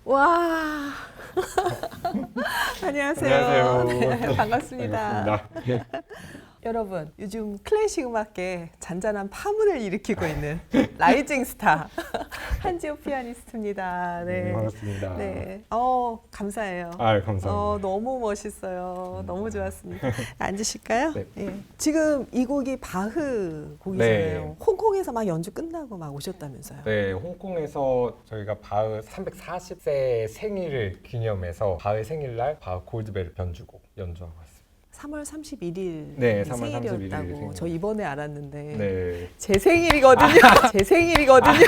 와. 안녕하세요. 안녕하세요. 네, 반갑습니다. 반갑습니다. 여러분, 요즘 클래식 음악계 잔잔한 파문을 일으키고 있는 라이징 스타 한지호 피아니스트입니다. 네. 반갑습니다. 네. 감사해요. 감사합니다. 너무 멋있어요. 너무 좋았습니다. 앉으실까요? 네. 예. 지금 이 곡이 바흐 곡이잖아요. 네. 홍콩에서 막 연주 끝나고 막 오셨다면서요. 네, 홍콩에서 저희가 바흐 340세 생일을 기념해서 바흐 생일날 바흐 골드베르 변주곡 연주하고 왔습니다. 3월 31일 네, 3월 생일이었다고 31일 생일. 저 이번에 알았는데 네, 제 생일이거든요. 제 생일이거든요.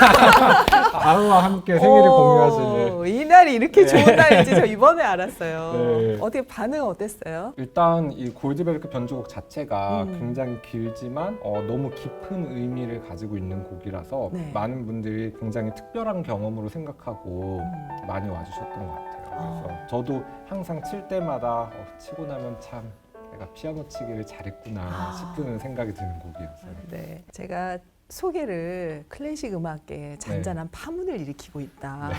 바흐와 함께 생일을 공유하시는. 이 날이 이렇게 네. 좋은 날인지 저 이번에 알았어요. 네. 어떻게 반응 어땠어요? 일단 이 골드베르크 변주곡 자체가 음. 굉장히 길지만 너무 깊은 의미를 가지고 있는 곡이라서 네. 많은 분들이 굉장히 특별한 경험으로 생각하고 음. 많이 와주셨던 것 같아요. 그래서 저도 항상 칠 때마다 치고 나면 참 내가 피아노 치기를 잘했구나 싶은 생각이 드는 곡이었어요. 네, 제가 소개를 클래식 음악계 잔잔한 파문을 일으키고 있다.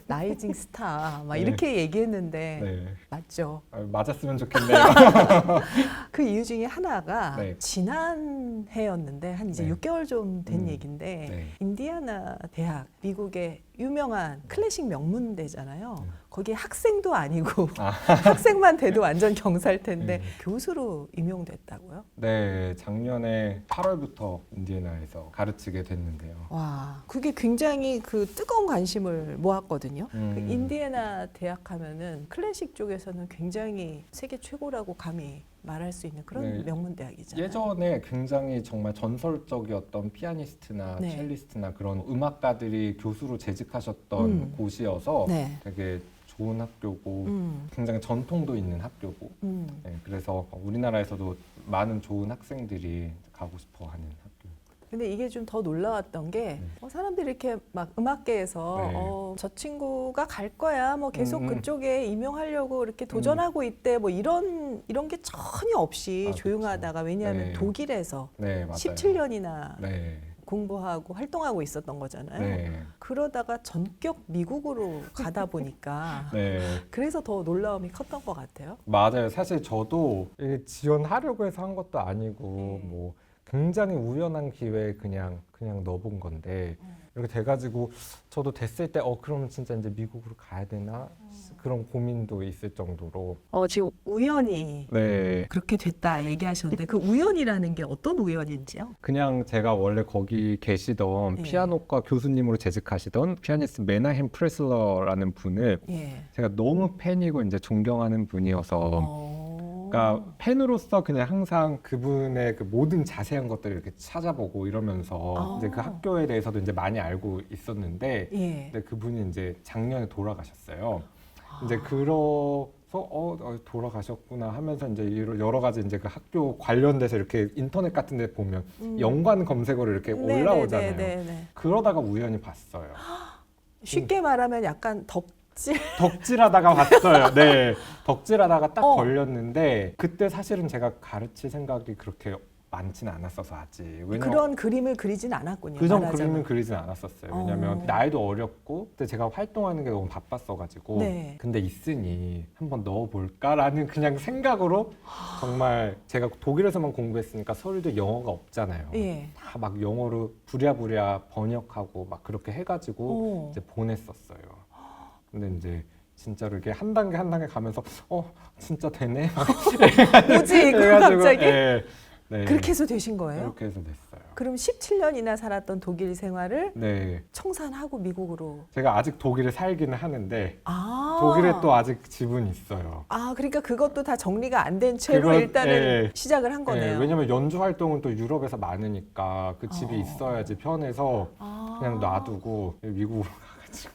라이징 스타 막 네. 이렇게 얘기했는데 네. 맞죠? 맞았으면 좋겠네요. 그 이유 중에 하나가 네. 지난 해였는데 한 이제 네. 6개월 좀 된 음. 얘긴데 네. 인디애나 대학 미국의 유명한 클래식 명문대잖아요. 네. 거기에 학생도 아니고 학생만 돼도 완전 경사일 텐데 네. 교수로 임용됐다고요? 네, 작년에 8월부터 인디애나에서 가르치게 됐는데요. 와, 그게 굉장히 그 뜨거운 관심을 모았거든요. 그 음. 인디애나 대학 하면은 클래식 쪽에서는 굉장히 세계 최고라고 감히 말할 수 있는 그런 네. 명문 대학이잖아요. 예전에 굉장히 정말 전설적이었던 피아니스트나 네. 첼리스트나 그런 음악가들이 교수로 재직하셨던 곳이어서 네. 되게 좋은 학교고 음. 굉장히 전통도 있는 학교고 네, 그래서 우리나라에서도 많은 좋은 학생들이 가고 싶어 하는 학교. 근데 이게 좀 더 놀라웠던 게 사람들이 이렇게 막 음악계에서 네. 저 친구가 갈 거야 뭐 계속 음. 그쪽에 임용하려고 이렇게 도전하고 있대 뭐 이런 게 전혀 없이 아, 조용하다가 왜냐하면 네. 독일에서 네, 맞아요. 17년이나 네. 공부하고 활동하고 있었던 거잖아요. 네. 그러다가 전격 미국으로 가다 보니까 네. 그래서 더 놀라움이 컸던 것 같아요. 맞아요. 사실 저도 이게 지원하려고 해서 한 것도 아니고 뭐 굉장히 우연한 기회에 그냥 넣어본 건데 이렇게 돼가지고 저도 됐을 때 그럼 진짜 이제 미국으로 가야 되나 그런 고민도 있을 정도로. 지금 우연히 네. 그렇게 됐다 얘기하셨는데 그 우연이라는 게 어떤 우연인지요? 그냥 제가 원래 거기 계시던 네. 피아노과 교수님으로 재직하시던 피아니스트 메나햄 프레슬러라는 분을 예. 제가 너무 팬이고 이제 존경하는 분이어서. 그러니까 팬으로서 그냥 항상 그분의 그 모든 자세한 것들을 이렇게 찾아보고 이러면서 이제 그 학교에 대해서도 이제 많이 알고 있었는데, 예. 근데 그분이 이제 작년에 돌아가셨어요. 이제 그래서 돌아가셨구나 하면서 이제 여러 가지 이제 그 학교 관련돼서 이렇게 인터넷 같은 데 보면 연관 검색어로 이렇게 올라오잖아요. 네네네네. 그러다가 우연히 봤어요. 쉽게 말하면 약간 덕질하다가 봤어요. 네, 덕질하다가 딱 걸렸는데 그때 사실은 제가 가르칠 생각이 그렇게 많지는 않았어서 아직. 그런 그림을 그리진 않았군요. 그전 말하자면. 그림은 그리진 않았었어요. 왜냐면 나이도 어렸고 그때 제가 활동하는 게 너무 바빴어가지고. 네. 근데 있으니 한번 넣어볼까라는 그냥 생각으로 정말 제가 독일에서만 공부했으니까 서울도 영어가 없잖아요. 예. 다 막 영어로 부랴부랴 번역하고 막 그렇게 해가지고 이제 보냈었어요. 근데 이제 진짜로 이렇게 한 단계 한 단계 가면서 진짜 되네. 뭐지 이거 갑자기? 네, 네. 그렇게 해서 되신 거예요? 그렇게 해서 됐어요. 그럼 17년이나 살았던 독일 생활을 네. 청산하고 미국으로. 제가 아직 독일에 살기는 하는데 아. 독일에 또 아직 집은 있어요. 그러니까 그것도 다 정리가 안 된 채로 일단은 시작을 한 거네요. 왜냐면 연주 활동은 또 유럽에서 많으니까 그 집이 있어야지 편해서 그냥 놔두고 미국으로 가가지고.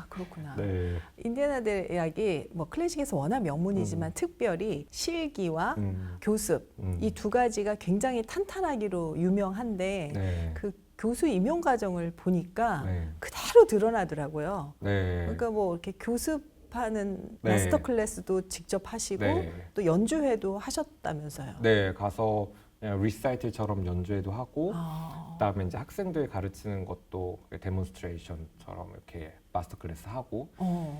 그렇구나. 네. 인디애나 대학이 뭐 클래식에서 워낙 명문이지만 특별히 실기와 교습 이 두 가지가 굉장히 탄탄하기로 유명한데 네. 그 교수 임용 과정을 보니까 네. 그대로 드러나더라고요. 네. 그러니까 뭐 이렇게 교습하는 네. 마스터 클래스도 직접 하시고 네. 또 연주회도 하셨다면서요. 네, 가서 그냥 리사이틀처럼 연주회도 하고 아. 그다음에 이제 학생들 가르치는 것도 데몬스트레이션처럼 이렇게 마스터 클래스 하고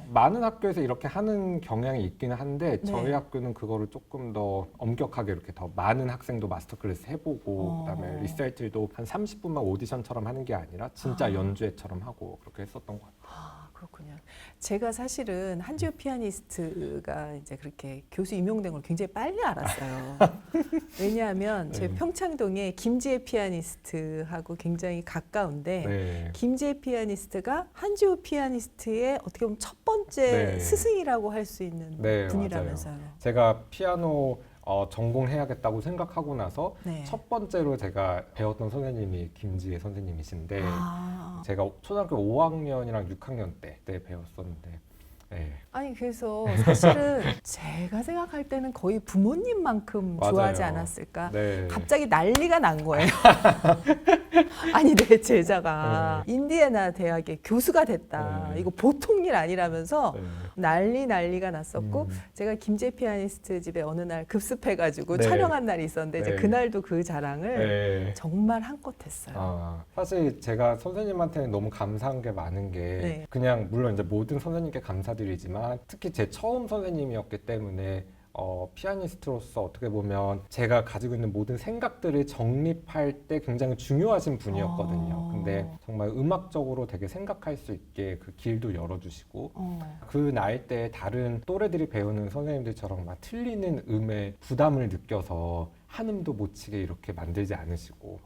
많은 학교에서 이렇게 하는 경향이 있기는 한데 네. 저희 학교는 그거를 조금 더 엄격하게 이렇게 더 많은 학생도 마스터 클래스 해보고 그다음에 리사이틀도 한 30분만 오디션처럼 하는 게 아니라 진짜 연주회처럼 하고 그렇게 했었던 것 같아요. 아, 그렇군요. 제가 사실은 한지우 피아니스트가 이제 그렇게 교수 임용된 걸 굉장히 빨리 알았어요. 왜냐하면 제 평창동에 김지혜 피아니스트하고 굉장히 가까운데 네. 김지혜 피아니스트가 한지우 피아니스트의 어떻게 보면 첫 번째 네. 스승이라고 할 수 있는 네, 분이라면서요. 제가 피아노 전공해야겠다고 생각하고 나서 네. 첫 번째로 제가 배웠던 선생님이 김지혜 선생님이신데 아. 제가 초등학교 5학년이랑 6학년 때 배웠었는데 네. 아니 그래서 사실은 제가 생각할 때는 거의 부모님만큼 맞아요. 좋아하지 않았을까. 네. 갑자기 난리가 난 거예요. 아니 내 제자가 인디애나 대학의 교수가 됐다. 네. 이거 보통 일 아니라면서 네. 난리가 났었고 제가 김재 피아니스트 집에 어느 날 급습해가지고 네. 촬영한 날이 있었는데 이제 네. 그날도 그 자랑을 네. 정말 한껏 했어요. 사실 제가 선생님한테는 너무 감사한 게 많은 게 네. 그냥 물론 이제 모든 선생님께 감사드리지만 특히 제 처음 선생님이었기 때문에 피아니스트로서 어떻게 보면 제가 가지고 있는 모든 생각들을 정립할 때 굉장히 중요하신 분이었거든요. 근데 정말 음악적으로 되게 생각할 수 있게 그 길도 열어주시고 그 나이대에 다른 또래들이 배우는 선생님들처럼 막 틀리는 음에 부담을 느껴서 한 음도 못 치게 이렇게 만들지 않으시고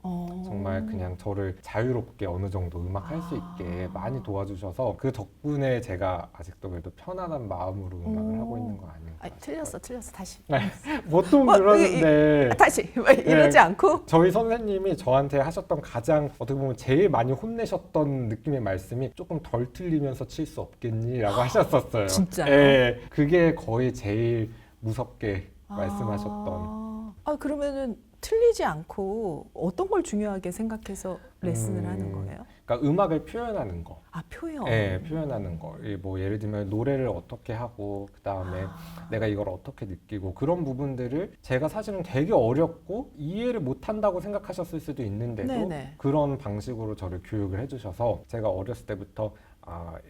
정말 그냥 저를 자유롭게 어느 정도 음악할 수 있게 많이 도와주셔서 그 덕분에 제가 아직도 그래도 편안한 마음으로 음악을 하고 있는 거 아닌가. 아니, 틀렸어 다시. 보통 그러는데 다시 이러지 않고 저희 선생님이 저한테 하셨던 가장 어떻게 보면 제일 많이 혼내셨던 느낌의 말씀이 조금 덜 틀리면서 칠 수 없겠니라고 하셨었어요. 진짜요? 네, 그게 거의 제일 무섭게 말씀하셨던. 그러면은 틀리지 않고 어떤 걸 중요하게 생각해서 레슨을 하는 거예요? 그러니까 음악을 표현하는 거. 표현. 네, 표현하는 거. 뭐 예를 들면 노래를 어떻게 하고 그다음에 내가 이걸 어떻게 느끼고 그런 부분들을 제가 사실은 되게 어렵고 이해를 못 한다고 생각하셨을 수도 있는데도 네네. 그런 방식으로 저를 교육을 해주셔서 제가 어렸을 때부터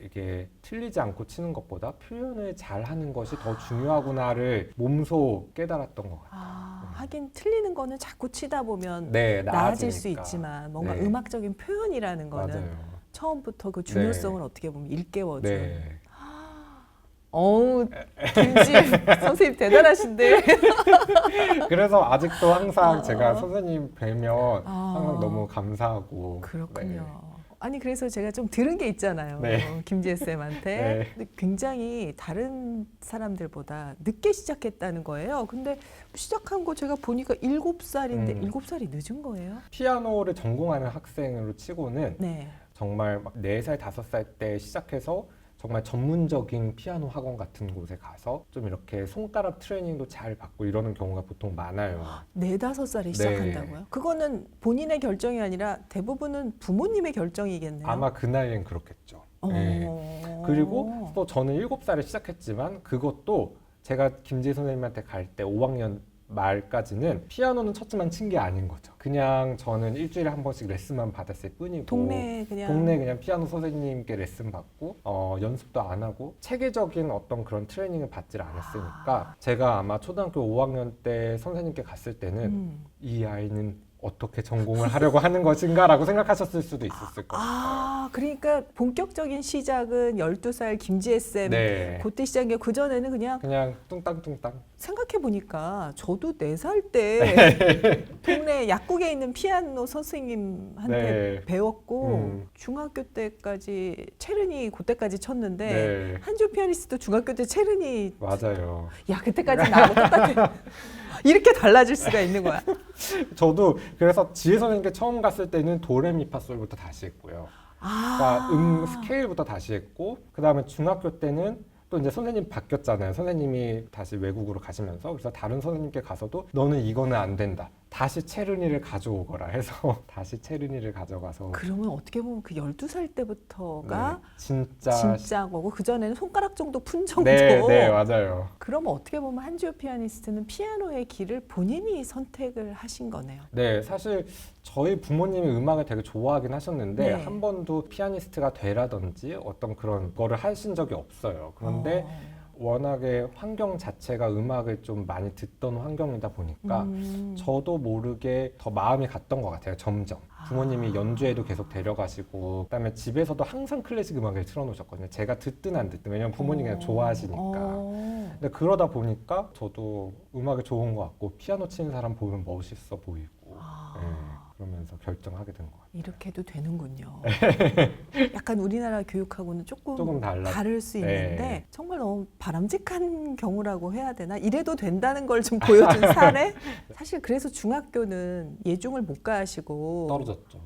이게 틀리지 않고 치는 것보다 표현을 잘 하는 것이 더 중요하구나를 몸소 깨달았던 것 같아요. 하긴 틀리는 거는 자꾸 치다 보면 네, 나아질 수 나아지니까. 있지만 뭔가 네. 음악적인 표현이라는 거는 맞아요. 처음부터 그 중요성을 네. 어떻게 보면 일깨워준. 네. 어우, 김지혜 선생님 대단하신데. 그래서 아직도 항상 제가 선생님 뵈면 항상 너무 감사하고. 그렇군요. 아니 그래서 제가 좀 들은 게 있잖아요. 네. 김지혜 쌤한테. 네. 근데 굉장히 다른 사람들보다 늦게 시작했다는 거예요. 근데 시작한 거 제가 보니까 7살인데 7살이 늦은 거예요? 피아노를 전공하는 학생으로 치고는 네. 정말 막 4살, 5살 때 시작해서 정말 전문적인 피아노 학원 같은 곳에 가서 좀 이렇게 손가락 트레이닝도 잘 받고 이러는 경우가 보통 많아요. 4, 5살에 시작한다고요? 그거는 본인의 결정이 아니라 대부분은 부모님의 결정이겠네요. 아마 그 나이엔 그렇겠죠. 네. 그리고 또 저는 7살에 시작했지만 그것도 제가 김지혜 선생님한테 갈 때 5학년 말까지는 피아노는 쳤지만 친 게 아닌 거죠. 그냥 저는 일주일에 한 번씩 레슨만 받았을 뿐이고 동네 그냥 피아노 선생님께 레슨 받고 연습도 안 하고 체계적인 어떤 그런 트레이닝을 받질 않았으니까 제가 아마 초등학교 5학년 때 선생님께 갔을 때는 이 아이는 어떻게 전공을 하려고 하는 것인가라고 생각하셨을 수도 있었을 것 같아요. 그러니까 본격적인 시작은 12살 김지혜 쌤 네. 그때 시작이에요. 그전에는 그냥 뚱땅뚱땅. 생각해보니까 저도 4살 때 동네 약국에 있는 피아노 선생님한테 네. 배웠고 중학교 때까지 체르니 그때까지 쳤는데 네. 한지우 피아니스트도 중학교 때 체르니 맞아요. 야 그때까지 나하고 똑같아. 이렇게 달라질 수가 있는 거야. 저도 그래서 지혜 선생님께 처음 갔을 때는 도레미파솔부터 다시 했고요. 그러니까 스케일부터 다시 했고 그 다음에 중학교 때는 또 이제 선생님 바뀌었잖아요. 선생님이 다시 외국으로 가시면서 그래서 다른 선생님께 가서도 너는 이거는 안 된다. 다시 체르니를 가져오거라 해서 다시 체르니를 가져가서 그러면 어떻게 보면 그 12살 때부터가 네, 진짜 거고 그전에는 손가락 정도 푼 정도. 네, 맞아요. 그러면 어떻게 보면 한지호 피아니스트는 피아노의 길을 본인이 선택을 하신 거네요. 네, 사실 저희 부모님이 음악을 되게 좋아하긴 하셨는데 네. 한 번도 피아니스트가 되라든지 어떤 그런 거를 하신 적이 없어요. 그런데 워낙에 환경 자체가 음악을 좀 많이 듣던 환경이다 보니까 저도 모르게 더 마음이 갔던 것 같아요. 점점 부모님이 연주회도 계속 데려가시고 그다음에 집에서도 항상 클래식 음악을 틀어놓으셨거든요. 제가 듣든 안 듣든 왜냐면 부모님이 그냥 좋아하시니까. 근데 그러다 보니까 저도 음악이 좋은 것 같고 피아노 치는 사람 보면 멋있어 보이고 네, 그러면서 결정하게 된 것 같아요. 이렇게 해도 되는군요. 약간 우리나라 교육하고는 조금 다를 수 있는데 네. 정말 너무 바람직한 경우라고 해야 되나? 이래도 된다는 걸 좀 보여준 사례? 사실 그래서 중학교는 예중을 못 가시고 떨어졌죠.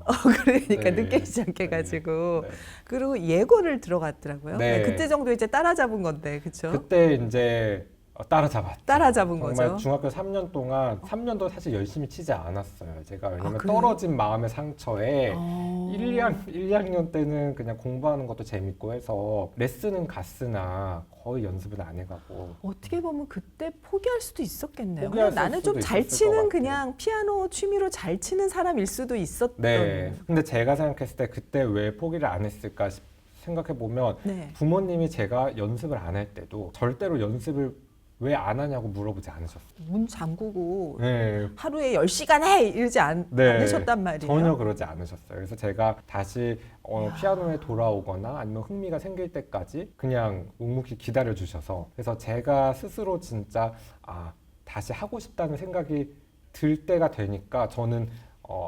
그러니까 네. 늦게 시작해가지고 네. 그리고 예고를 들어갔더라고요. 네. 네, 그때 정도 이제 따라잡은 건데 그렇죠? 그때 이제 따라잡았죠. 따라잡은 정말 거죠. 중학교 3년 동안 3년도 사실 열심히 치지 않았어요. 제가 왜냐면 그래요? 떨어진 마음의 상처에 1, 어. 2학년 때는 그냥 공부하는 것도 재밌고 해서 레슨은 갔으나 거의 연습은 안 해가고 어떻게 보면 그때 포기할 수도 있었겠네요. 포기할 그냥 나는 수도 좀 잘 있었을 것 치는 같아요. 그냥 피아노 취미로 잘 치는 사람일 수도 있었던. 네. 근데 제가 생각했을 때 그때 왜 포기를 안 했을까 생각해 보면 네. 부모님이 제가 연습을 안 할 때도 절대로 연습을 왜 안 하냐고 물어보지 않으셨어요. 문 잠그고 네. 하루에 10시간 해! 이러지 네. 않으셨단 말이에요. 전혀 그러지 않으셨어요. 그래서 제가 다시 피아노에 돌아오거나 아니면 흥미가 생길 때까지 그냥 묵묵히 기다려 주셔서 그래서 제가 스스로 진짜 다시 하고 싶다는 생각이 들 때가 되니까 저는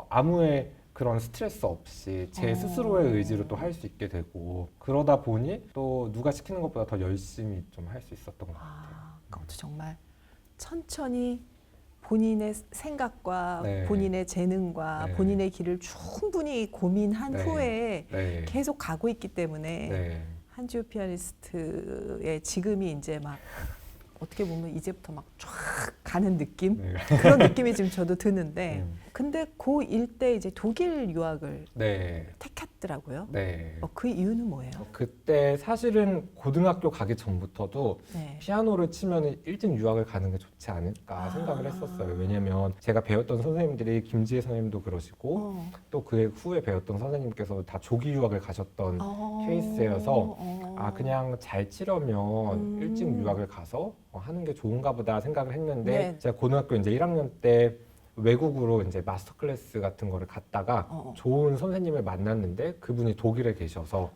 아무의 그런 스트레스 없이 제 스스로의 의지로 또 할 수 있게 되고 그러다 보니 또 누가 시키는 것보다 더 열심히 좀 할 수 있었던 것 같아요. 그것도 정말 천천히 본인의 생각과 네. 본인의 재능과 네. 본인의 길을 충분히 고민한 네. 후에 네. 계속 가고 있기 때문에 네. 한지호 피아니스트의 지금이 이제 막 어떻게 보면 이제부터 막 쫙 가는 느낌? 네. 그런 느낌이 지금 저도 드는데 음. 근데 고1 때 이제 독일 유학을 네. 택했더라고요. 네. 그 이유는 뭐예요? 그때 사실은 고등학교 가기 전부터도 네. 피아노를 치면 일찍 유학을 가는 게 좋지 않을까 생각을 했었어요. 왜냐면 제가 배웠던 선생님들이 김지혜 선생님도 그러시고 또 그 후에 배웠던 선생님께서 다 조기 유학을 가셨던 케이스여서 그냥 잘 치려면 일찍 유학을 가서 하는 게 좋은가 보다 생각을 했는데 네. 제가 고등학교 이제 1학년 때 외국으로 이제 마스터 클래스 같은 거를 갔다가 좋은 선생님을 만났는데 그분이 독일에 계셔서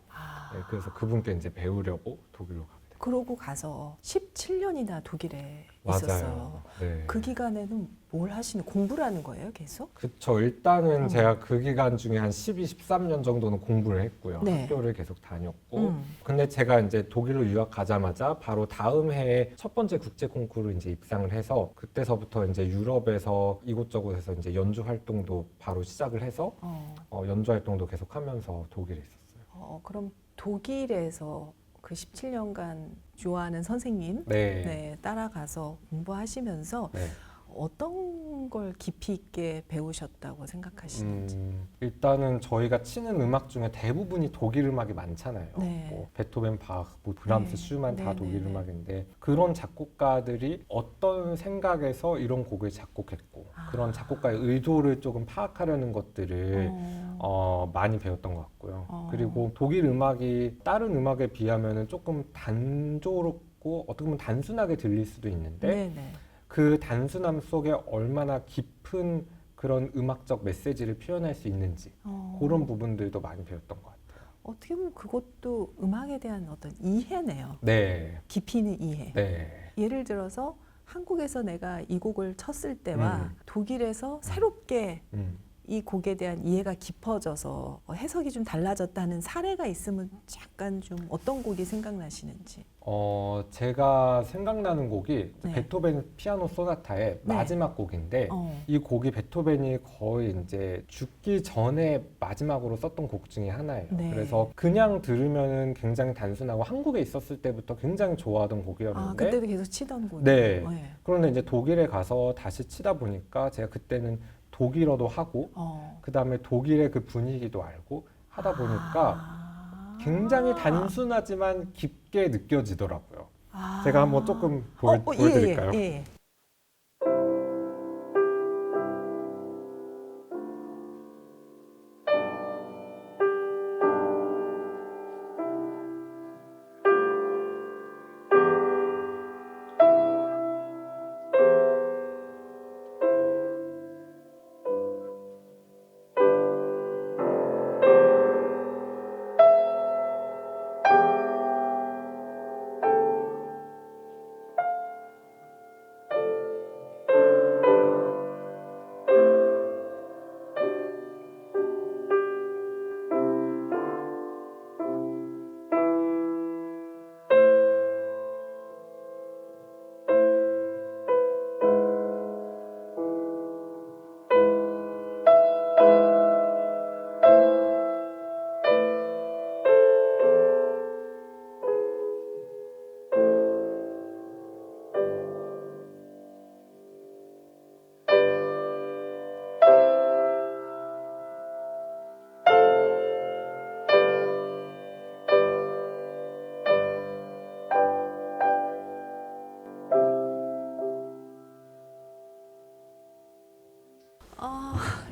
네, 그래서 그분께 이제 배우려고 독일로 가게 됐어요. 그러고 가서 17년이나 독일에 있었어요. 맞아요. 네. 그 기간에는 뭘 하시는 공부를 하는 거예요, 계속? 그쵸. 일단은 제가 그 기간 중에 한 12, 13년 정도는 공부를 했고요. 네. 학교를 계속 다녔고. 근데 제가 이제 독일로 유학 가자마자 바로 다음 해에 첫 번째 국제 콩쿠르 이제 입상을 해서 그때서부터 이제 유럽에서 이곳저곳에서 이제 연주 활동도 바로 시작을 해서 연주 활동도 계속 하면서 독일에 있었어요. 그럼 독일에서 그 17년간 좋아하는 선생님 네. 따라가서 공부하시면서 네. 어떤 걸 깊이 있게 배우셨다고 생각하시는지? 일단은 저희가 치는 음악 중에 대부분이 독일 음악이 많잖아요. 네. 뭐 베토벤, 바흐, 뭐 브람스, 네. 슈만 다 네, 독일 네, 네. 음악인데 그런 작곡가들이 어떤 생각에서 이런 곡을 작곡했고 그런 작곡가의 의도를 조금 파악하려는 것들을 많이 배웠던 것 같고요. 그리고 독일 음악이 다른 음악에 비하면 조금 단조롭고 어떻게 보면 단순하게 들릴 수도 있는데 네네. 그 단순함 속에 얼마나 깊은 그런 음악적 메시지를 표현할 수 있는지 그런 부분들도 많이 배웠던 것 같아요. 어떻게 보면 그것도 음악에 대한 어떤 이해네요. 네, 깊이 있는 이해. 네, 예를 들어서 한국에서 내가 이 곡을 쳤을 때와 독일에서 새롭게 음, 이 곡에 대한 이해가 깊어져서 해석이 좀 달라졌다는 사례가 있으면 약간 좀 어떤 곡이 생각나시는지. 제가 생각나는 곡이 네. 베토벤 피아노 소나타의 네. 마지막 곡인데 이 곡이 베토벤이 거의 이제 죽기 전에 마지막으로 썼던 곡 중에 하나예요. 네. 그래서 그냥 들으면은 굉장히 단순하고 한국에 있었을 때부터 굉장히 좋아하던 곡이었는데 그때도 계속 치던 네. 곡이에요. 네. 그런데 이제 독일에 가서 다시 치다 보니까 제가 그때는 독일어도 하고 그 다음에 독일의 그 분위기도 알고 하다 보니까 굉장히 단순하지만 깊게 느껴지더라고요. 제가 한번 조금 보여드릴까요? 예.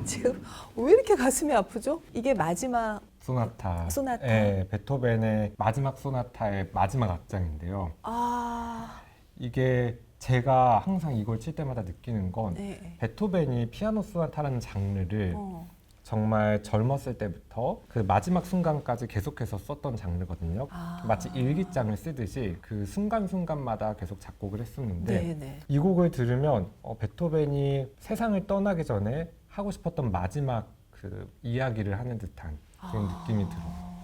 지금 왜 이렇게 가슴이 아프죠? 이게 마지막 소나타. 소나타. 네, 베토벤의 마지막 소나타의 마지막 악장인데요. 이게 제가 항상 이걸 칠 때마다 느끼는 건 네. 베토벤이 피아노 소나타라는 장르를 정말 젊었을 때부터 그 마지막 순간까지 계속해서 썼던 장르거든요. 마치 일기장을 쓰듯이 그 순간순간마다 계속 작곡을 했었는데 네네. 이 곡을 들으면 베토벤이 세상을 떠나기 전에 하고 싶었던 마지막 그 이야기를 하는 듯한 그런 느낌이 들어요.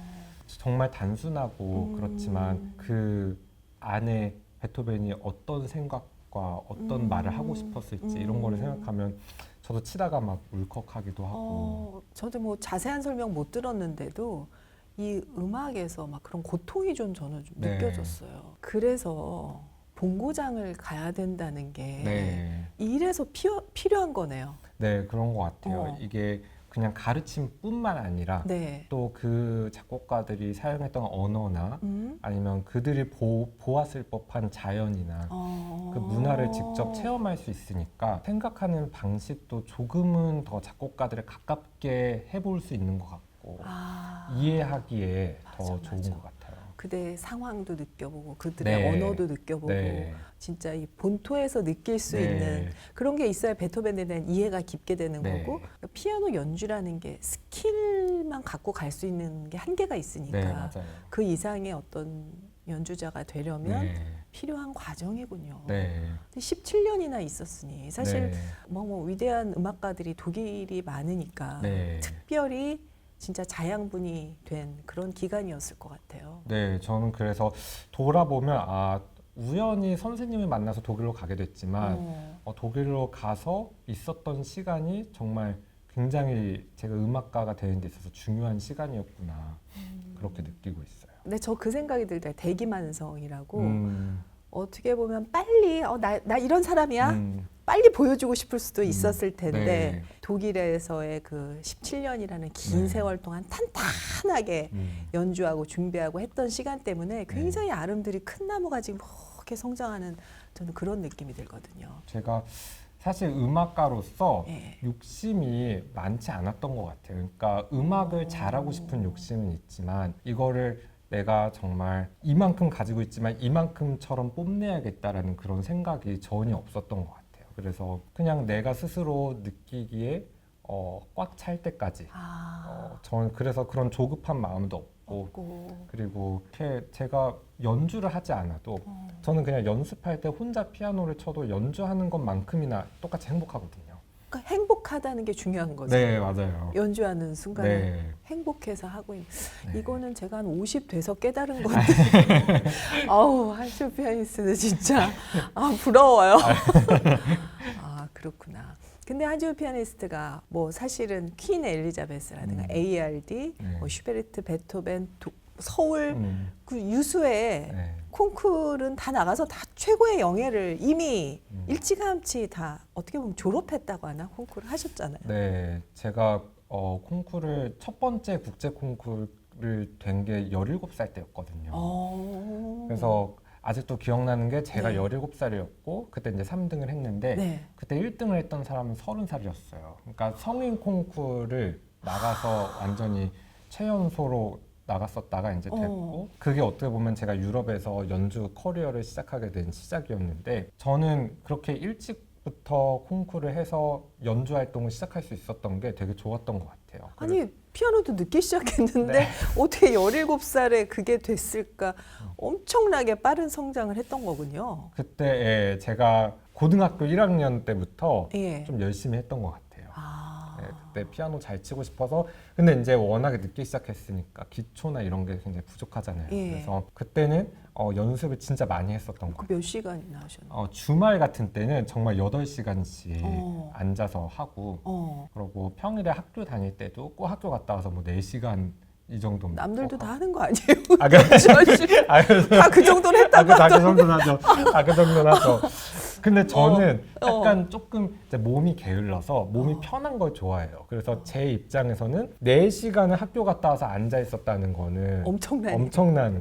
정말 단순하고 그렇지만 그 안에 베토벤이 어떤 생각과 어떤 말을 하고 싶었을지 이런 거를 생각하면 저도 치다가 막 울컥하기도 하고. 저도 뭐 자세한 설명 못 들었는데도 이 음악에서 막 그런 고통이 좀 저는 좀 네. 느껴졌어요. 그래서 본고장을 가야 된다는 게 네. 이래서 필요한 거네요. 네, 그런 것 같아요. 이게 그냥 가르침뿐만 아니라 네. 또 그 작곡가들이 사용했던 언어나 아니면 그들이 보았을 법한 자연이나 그 문화를 직접 체험할 수 있으니까 생각하는 방식도 조금은 더 작곡가들을 가깝게 해볼 수 있는 것 같고 이해하기에 더 좋은 것 같아요. 그들의 상황도 느껴보고 그들의 네. 언어도 느껴보고 네. 진짜 이 본토에서 느낄 수 네. 있는 그런 게 있어야 베토벤에 대한 이해가 깊게 되는 네. 거고 피아노 연주라는 게 스킬만 갖고 갈 수 있는 게 한계가 있으니까 네, 맞아요. 그 이상의 어떤 연주자가 되려면 네. 필요한 과정이군요. 네. 17년이나 있었으니 사실 네. 뭐 위대한 음악가들이 독일이 많으니까 네. 특별히 진짜 자양분이 된 그런 기간이었을 것 같아요. 네, 저는 그래서 돌아보면 우연히 선생님을 만나서 독일로 가게 됐지만 독일로 가서 있었던 시간이 정말 굉장히 제가 음악가가 되는 데 있어서 중요한 시간이었구나 그렇게 느끼고 있어요. 근데 저 그 생각이 들다. 대기만성이라고 어떻게 보면 빨리 나 이런 사람이야 빨리 보여주고 싶을 수도 있었을 텐데 네. 독일에서의 그 17년이라는 긴 네. 세월 동안 탄탄하게 연주하고 준비하고 했던 시간 때문에 굉장히 아름드리 큰 나무가 지금 이렇게 성장하는 저는 그런 느낌이 들거든요. 제가 사실 음악가로서 네. 욕심이 많지 않았던 것 같아요. 그러니까 음악을 잘하고 싶은 욕심은 있지만 이거를 내가 정말 이만큼 가지고 있지만 이만큼처럼 뽐내야겠다라는 그런 생각이 전혀 없었던 것 같아요. 그래서 그냥 내가 스스로 느끼기에 꽉 찰 때까지 저는 그래서 그런 조급한 마음도 없고 그리고 이렇게 제가 연주를 하지 않아도 저는 그냥 연습할 때 혼자 피아노를 쳐도 연주하는 것만큼이나 똑같이 행복하거든요. 그러니까 행복하다는 게 중요한 거죠. 네, 맞아요. 연주하는 순간에 네. 행복해서 하고 있는. 네. 이거는 제가 한 50 돼서 깨달은 건데 아우 한지오 피아니스트는 진짜 부러워요. 아 그렇구나. 근데 한지오 피아니스트가 뭐 사실은 퀸 엘리자베스라든가 ARD, 네. 뭐 슈베르트, 베토벤, 서울 그 유수의 네. 콩쿠르는 다 나가서 다 최고의 영예를 이미 일찌감치 다 어떻게 보면 졸업했다고 하나 콩쿠르 하셨잖아요. 네, 제가 콩쿠르 첫 번째 국제 콩쿠르를 된 게 17살 때였거든요. 그래서 아직도 기억나는 게 제가 네. 17살이었고 그때 이제 3등을 했는데 네. 그때 1등을 했던 사람은 30살이었어요. 그러니까 성인 콩쿠르를 나가서 완전히 최연소로 나갔었다가 이제 됐고 그게 어떻게 보면 제가 유럽에서 연주 커리어를 시작하게 된 시작이었는데 저는 그렇게 일찍부터 콩쿠르를 해서 연주 활동을 시작할 수 있었던 게 되게 좋았던 것 같아요. 아니 피아노도 늦게 시작했는데 네. 어떻게 17살에 그게 됐을까? 엄청나게 빠른 성장을 했던 거군요. 그때 제가 고등학교 1학년 때부터 예. 좀 열심히 했던 것 같아요. 아. 네, 그때 피아노 잘 치고 싶어서 근데 이제 워낙에 늦게 시작했으니까 기초나 이런 게 굉장히 부족하잖아요. 예. 그래서 그때는 연습을 진짜 많이 했었던 것 같아요. 그 몇 시간이나 하셨나요? 주말 같은 때는 정말 8시간씩 앉아서 하고 어. 그리고 평일에 학교 다닐 때도 꼭 학교 갔다 와서 뭐 4시간 이 정도 남들도 다 하는 거 아니에요? 아, 그 다 그 정도는 했다고 그 하더라고요. 정도는 하죠. 그 정도는 하죠. 근데 저는 어. 약간 조금 이제 몸이 게을러서 몸이 편한 걸 좋아해요. 그래서 제 입장에서는 4시간을 학교 갔다 와서 앉아 있었다는 거는 엄청난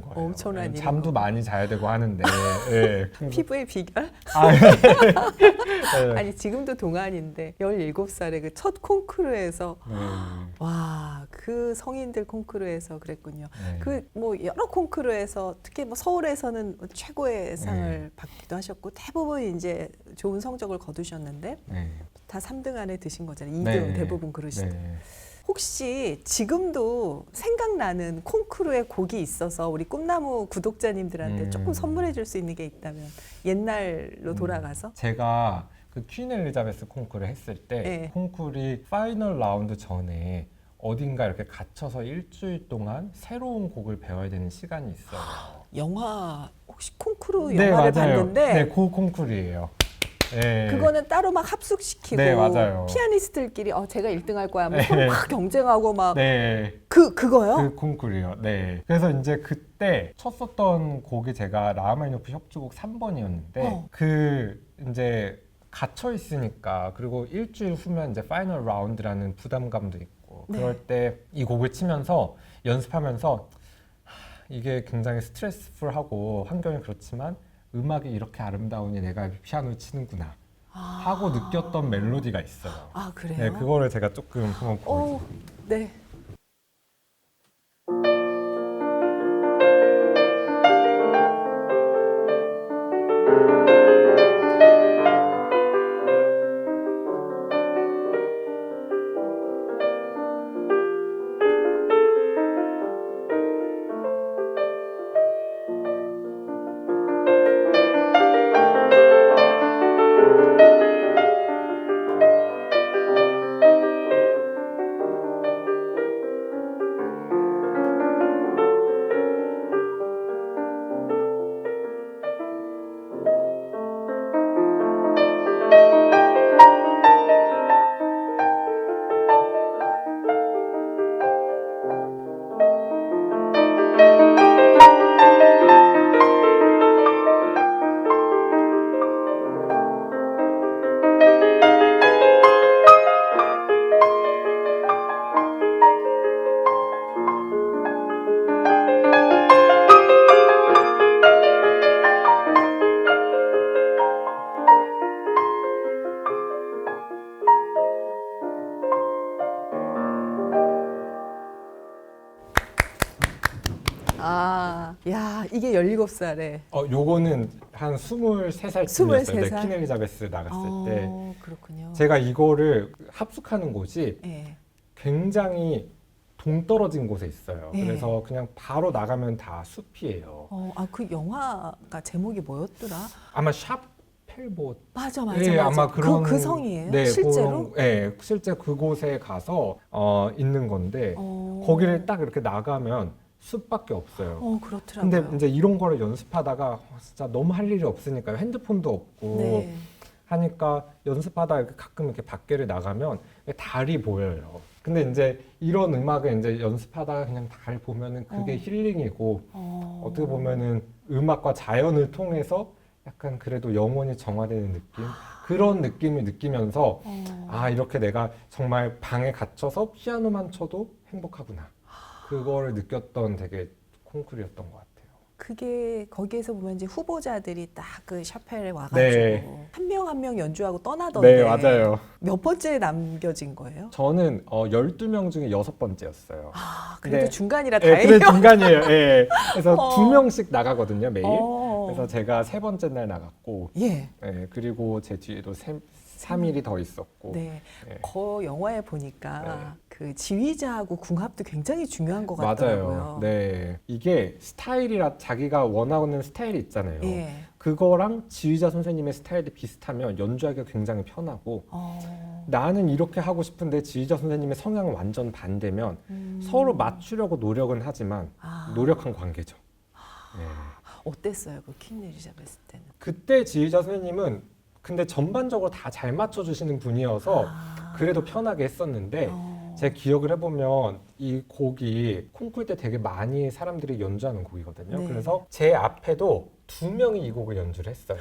거예요. 엄청난 일인 잠도 거고. 많이 자야 되고 하는데 예. 피부의 비결? 네. 아니 지금도 동안인데 17살에 그 첫 콩쿠르에서 네. 와, 그 성인들 콩쿠르에서 그랬군요. 네. 그 뭐 여러 콩쿠르에서 특히 뭐 서울에서는 최고의 상을 받기도 하셨고 대부분 이제 좋은 성적을 거두셨는데 네. 다 3등 안에 드신 거잖아요. 2등 네. 대부분 그러시죠. 네. 혹시 지금도 생각나는 콩쿠르의 곡이 있어서 우리 꿈나무 구독자님들한테 조금 선물해 줄 수 있는 게 있다면 옛날로 돌아가서 제가 그 퀸 엘리자베스 콩쿠르 했을 때 네. 콩쿠르 파이널 라운드 전에 어딘가 이렇게 갇혀서 일주일 동안 새로운 곡을 배워야 되는 시간이 있어요. 영화 혹시 콩쿠르 네, 영화를 맞아요. 봤는데 네, 그 콩쿠르예요. 네. 그거는 따로 막 합숙시키고 네, 맞아요. 피아니스트들끼리 제가 1등 할 거야. 뭐 서로 막 경쟁하고 막 네. 그거요? 그 콩쿠르요. 네. 그래서 이제 그때 쳤었던 곡이 제가 라흐마니노프 협주곡 3번이었는데 그 이제 갇혀 있으니까 그리고 일주일 후면 이제 파이널 라운드라는 부담감도 있고 네. 그럴 때 이 곡을 치면서 연습하면서 이게 굉장히 스트레스풀하고 환경이 그렇지만 음악이 이렇게 아름다우니 내가 피아노를 치는구나 하고 느꼈던 멜로디가 있어요. 아 그래요? 네, 그거를 제가 조금 한번 보여드릴게요. 네. 야, 이게 17살에. 요거는 한 23살쯤이었어요. 23살? 퀸 엘리자베스 나갔을 때. 그렇군요. 제가 이거를 합숙하는 곳이 예. 굉장히 동떨어진 곳에 있어요. 예. 그래서 그냥 바로 나가면 다 숲이에요. 그 영화가 제목이 뭐였더라? 아마 샵 샤펠 뭐 맞아. 네, 아마 그런 그 성이에요? 네, 실제로? 네, 실제 그곳에 가서 있는 건데 거기를 딱 이렇게 나가면 숲밖에 없어요. 그렇더라고요. 근데 이제 이런 거를 연습하다가 진짜 너무 할 일이 없으니까 핸드폰도 없고 네. 하니까 연습하다 이렇게 가끔 이렇게 밖에를 나가면 달이 보여요. 근데 이제 이런 음악을 이제 연습하다가 그냥 달 보면은 그게 힐링이고 어떻게 보면은 음악과 자연을 통해서 약간 그래도 영혼이 정화되는 느낌? 그런 느낌을 느끼면서 아, 이렇게 내가 정말 방에 갇혀서 피아노만 쳐도 행복하구나. 그거를 느꼈던 되게 콩쿠르였던 것 같아요. 그게 거기에서 보면 이제 후보자들이 딱 그 샤펠에 와가지고 네. 한 명 한 명 연주하고 떠나던데 네, 맞아요. 몇 번째 남겨진 거예요? 저는 12명 중에 6번째였어요. 아, 그래도 네. 중간이라 네, 다행이에요. 그래 중간이에요. 예. 그래서 어. 2명씩 나가거든요, 매일. 어. 그래서 제가 3번째 날 나갔고, 예. 예, 그리고 제 뒤에도 3일이 더 있었고. 네. 예. 그 영화에 보니까 네. 그 지휘자하고 궁합도 굉장히 중요한 것 맞아요. 같더라고요. 네. 이게 스타일이라 자기가 원하는 스타일이 있잖아요. 예. 그거랑 지휘자 선생님의 스타일이 비슷하면 연주하기가 굉장히 편하고 나는 이렇게 하고 싶은데 지휘자 선생님의 성향은 완전 반대면 서로 맞추려고 노력은 하지만 노력한 관계죠. 네. 어땠어요? 그 퀸 엘리자베스 때는? 그때 지휘자 선생님은 근데 전반적으로 다 잘 맞춰주시는 분이어서 그래도 편하게 했었는데 제 기억을 해보면 이 곡이 콩쿠르 때 되게 많이 사람들이 연주하는 곡이거든요. 네. 그래서 제 앞에도 2명이 이 곡을 연주를 했어요.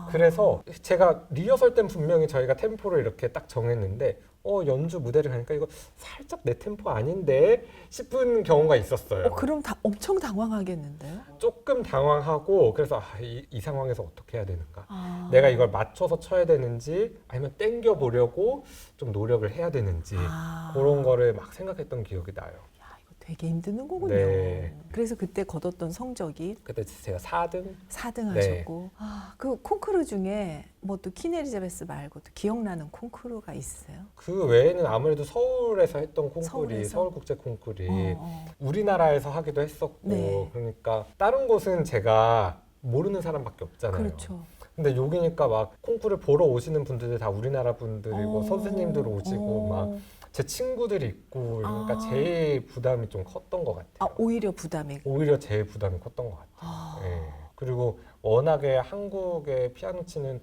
그래서 제가 리허설 땐 분명히 저희가 템포를 이렇게 딱 정했는데 연주 무대를 가니까 이거 살짝 내 템포 아닌데 싶은 경우가 있었어요. 그럼 엄청 당황하겠는데요? 조금 당황하고 그래서 이 상황에서 어떻게 해야 되는가? 내가 이걸 맞춰서 쳐야 되는지 아니면 땡겨 보려고 좀 노력을 해야 되는지 그런 거를 막 생각했던 기억이 나요. 되게 힘든 거군요. 네. 그래서 그때 거뒀던 성적이 그때 제가 4등? 4등 네. 하셨고 그 콩쿠르 중에 뭐 또 퀸 엘리자베스 말고 또 기억나는 콩쿠르가 있어요? 그 외에는 아무래도 서울에서 했던 콩쿠르이 서울에서? 서울국제 콩쿠르이 어. 우리나라에서 하기도 했었고 네. 그러니까 다른 곳은 제가 모르는 사람밖에 없잖아요. 그렇죠. 근데 여기니까 막 콩쿠르 보러 오시는 분들이 다 우리나라 분들이고 어. 선생님들 오시고 막 제 친구들이 있고 그러니까 제일 부담이 좀 컸던 것 같아요. 오히려 부담이. 오히려 제일 부담이 컸던 것 같아요. 예. 그리고 워낙에 한국의 피아노 치는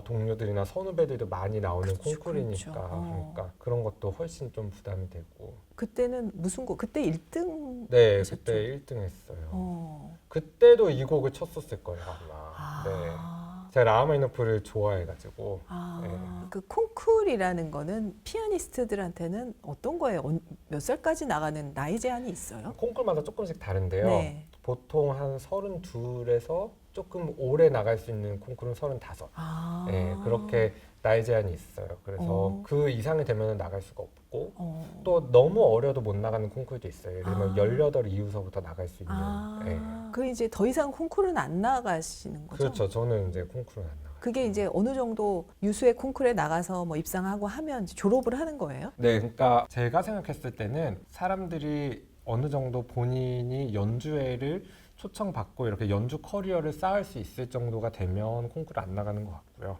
동료들이나 선후배들도 많이 나오는 그렇죠, 콩쿠르니까 그렇죠. 그러니까 그런 것도 훨씬 좀 부담이 되고. 그때는 무슨 곡? 그때 1등 네, 하셨죠? 그때 1등 했어요. 어. 그때도 이 곡을 쳤었을 거예요 아마. 아. 네. 제가 라흐마니노프를 좋아해가지고. 네. 그 콩쿠르라는 거는 피아니스트들한테는 어떤 거예요? 몇 살까지 나가는 나이 제한이 있어요? 콩쿠르마다 조금씩 다른데요. 네. 보통 한 32에서 조금 오래 나갈 수 있는 콩쿠르는 35. 네, 그렇게 나이 제한이 있어요. 그래서 그 이상이 되면 나갈 수가 없고 또 너무 어려도 못 나가는 콩쿠르도 있어요. 예를 들면 18 이후서부터 나갈 수 있는. 네. 그 이제 더 이상 콩쿠르는 안 나가시는 거죠? 그렇죠. 저는 이제 콩쿠르는 안 나가요. 그게 이제 어느 정도 유수의 콩쿠르에 나가서 뭐 입상하고 하면 이제 졸업을 하는 거예요? 네, 그러니까 제가 생각했을 때는 사람들이 어느 정도 본인이 연주회를 초청받고 이렇게 연주 커리어를 쌓을 수 있을 정도가 되면 콩쿠르 안 나가는 것 같고요.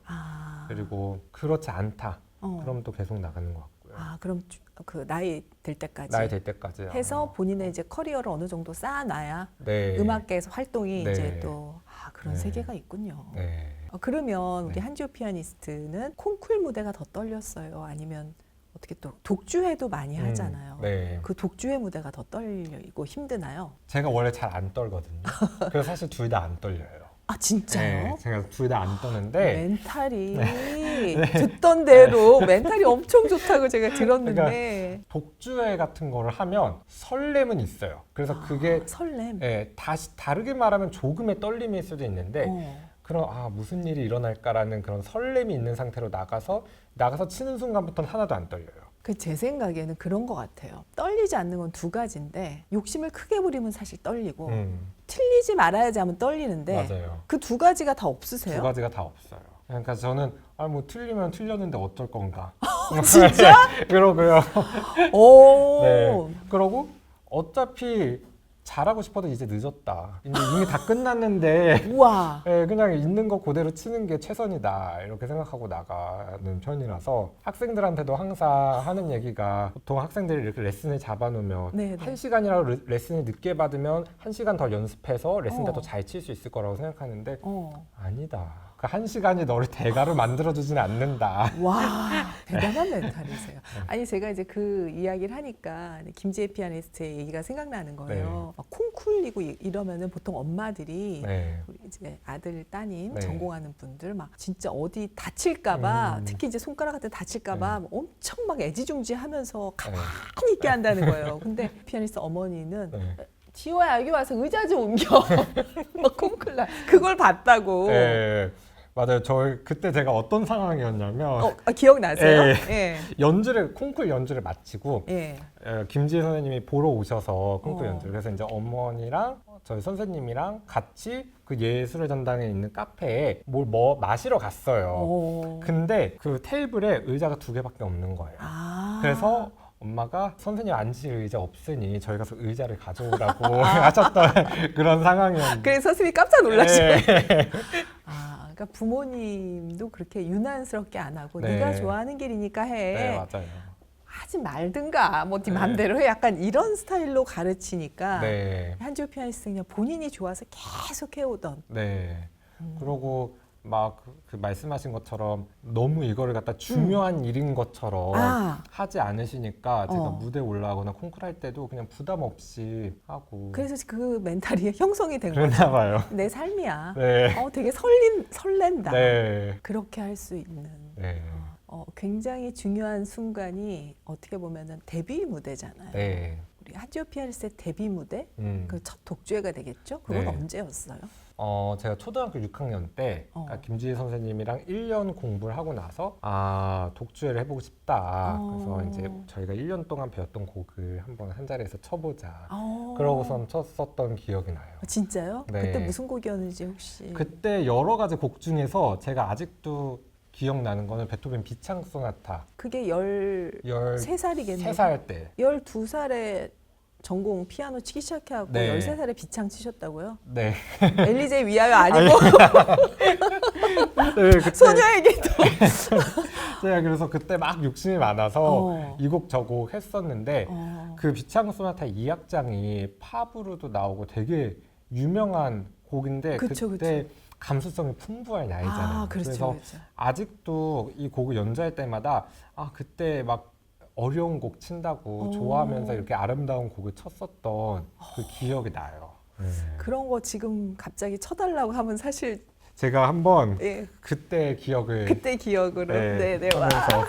그리고 그렇지 않다. 그럼 또 계속 나가는 것 같고요. 그럼 그 나이 될 때까지 나이 될 때까지 해서 본인의 이제 커리어를 어느 정도 쌓아놔야 네. 음악계에서 활동이 네. 이제 또 그런 네. 세계가 있군요. 네. 그러면 우리 네. 한지호 피아니스트는 콩쿨 무대가 더 떨렸어요? 아니면 어떻게 또 독주회도 많이 하잖아요. 네. 그 독주회 무대가 더 떨리고 힘드나요? 제가 원래 잘 안 떨거든요. 그래서 사실 둘 다 안 떨려요. 진짜요? 네, 제가 둘 다 안 떠는데 멘탈이 듣던 대로 멘탈이 엄청 좋다고 제가 들었는데 독주회 같은 거를 하면 설렘은 있어요. 그래서 그게 설렘. 다시 다르게 말하면 조금의 떨림일 수도 있는데 그런 무슨 일이 일어날까라는 그런 설렘이 있는 상태로 나가서 치는 순간부터는 하나도 안 떨려요. 제 생각에는 그런 것 같아요. 떨리지 않는 건 두 가지인데 욕심을 크게 부리면 사실 떨리고 틀리지 말아야지 하면 떨리는데 맞아요. 그 두 가지가 다 없으세요? 두 가지가 다 없어요. 그러니까 저는 뭐 틀리면 틀렸는데 어쩔 건가. 진짜? 그러고요. 오. 네. 그러고 어차피 잘하고 싶어도 이제 늦었다. 이제 이미 다 끝났는데 우와. 예, 그냥 있는 거 그대로 치는 게 최선이다 이렇게 생각하고 나가는 편이라서 학생들한테도 항상 하는 얘기가 보통 학생들이 이렇게 레슨을 잡아놓으면 네네. 1시간이라도 레슨을 늦게 받으면 1시간 더 연습해서 레슨 때 더 어. 잘 칠 수 있을 거라고 생각하는데 어. 아니다. 그 1시간이 너를 대가로 만들어주지는 않는다. 와, 대단한 멘탈이세요. 아니 제가 이제 그 이야기를 하니까 김지혜 피아니스트의 얘기가 생각나는 거예요. 막 콩쿨이고 이러면은 보통 엄마들이 네. 우리 이제 아들 따님 네. 전공하는 분들 막 진짜 어디 다칠까봐 음. 특히 이제 손가락 같은 데 다칠까봐 엄청 막 애지중지하면서 네. 가만히 있게 한다는 거예요. 근데 피아니스트 어머니는 네. 지호야 여기 와서 의자 좀 옮겨. 막 콩쿨라 그걸 봤다고. 네. 맞아요. 그때 제가 어떤 상황이었냐면 기억나세요? 예. 콩쿨 연주를 마치고 예. 김지혜 선생님이 보러 오셔서 콩쿨 어. 연주를 그래서 이제 어머니랑 저희 선생님이랑 같이 그 예술의 전당에 있는 카페에 뭐 마시러 갔어요. 오. 근데 그 테이블에 의자가 2개밖에 없는 거예요. 아. 그래서 엄마가 선생님 앉으실 의자 없으니 저희 가서 의자를 가져오라고 하셨던 그런 상황이었는데. 그래서 선생님이 깜짝 놀라시네. 네. 아, 그러니까 부모님도 그렇게 유난스럽게 안 하고 네. 네가 좋아하는 길이니까 해. 네, 맞아요. 하지 말든가 뭐 네 네. 맘대로 해. 약간 이런 스타일로 가르치니까 네. 한지호 피아니스트는 그냥 본인이 좋아서 계속 해오던. 네. 그러고 막 그 말씀하신 것처럼 너무 이거를 갖다 중요한 일인 것처럼 아. 하지 않으시니까 제가 어. 무대 올라가거나 콩쿠르 할 때도 그냥 부담 없이 하고 그래서 그 멘탈이 형성이 된 거죠. 그랬나 봐요. 내 삶이야. 네. 되게 설렌다. 네. 그렇게 할 수 있는. 네. 굉장히 중요한 순간이 어떻게 보면은 데뷔 무대잖아요. 네. 우리 한지호 피아니스트의 데뷔 무대, 음. 그 첫 독주회가 되겠죠? 그건 네. 언제였어요? 제가 초등학교 6학년 때 그러니까 김지혜 선생님이랑 1년 공부를 하고 나서 독주회를 해보고 싶다. 그래서 이제 저희가 1년 동안 배웠던 곡을 한번 한 자리에서 쳐보자. 그러고선 쳤었던 기억이 나요. 진짜요? 네. 그때 무슨 곡이었는지 혹시? 그때 여러 가지 곡 중에서 제가 아직도 기억나는 거는 베토벤 비창 소나타. 그게 13살이겠네요. 3살 때. 12살에 전공 피아노 치기 시작해갖고 네. 13살에 비창 치셨다고요? 네. 엘리제 위하여 아니고 네, 그때 소녀에게도. 제가 그래서 그때 막 욕심이 많아서 어. 이 곡 저 곡 했었는데 그 비창 소나타 2악장이 팝으로도 나오고 되게 유명한 곡인데 그쵸, 그때 감수성이 풍부할 나이잖아요. 그렇죠, 그래서 그렇죠. 아직도 이 곡을 연주할 때마다 그때 막 어려운 곡 친다고 좋아하면서 이렇게 아름다운 곡을 쳤었던 그 기억이 나요. 그런 거 지금 갑자기 쳐달라고 하면 사실 제가 한번 예, 그때 기억을 그때 기억으로 네, 와. 하면서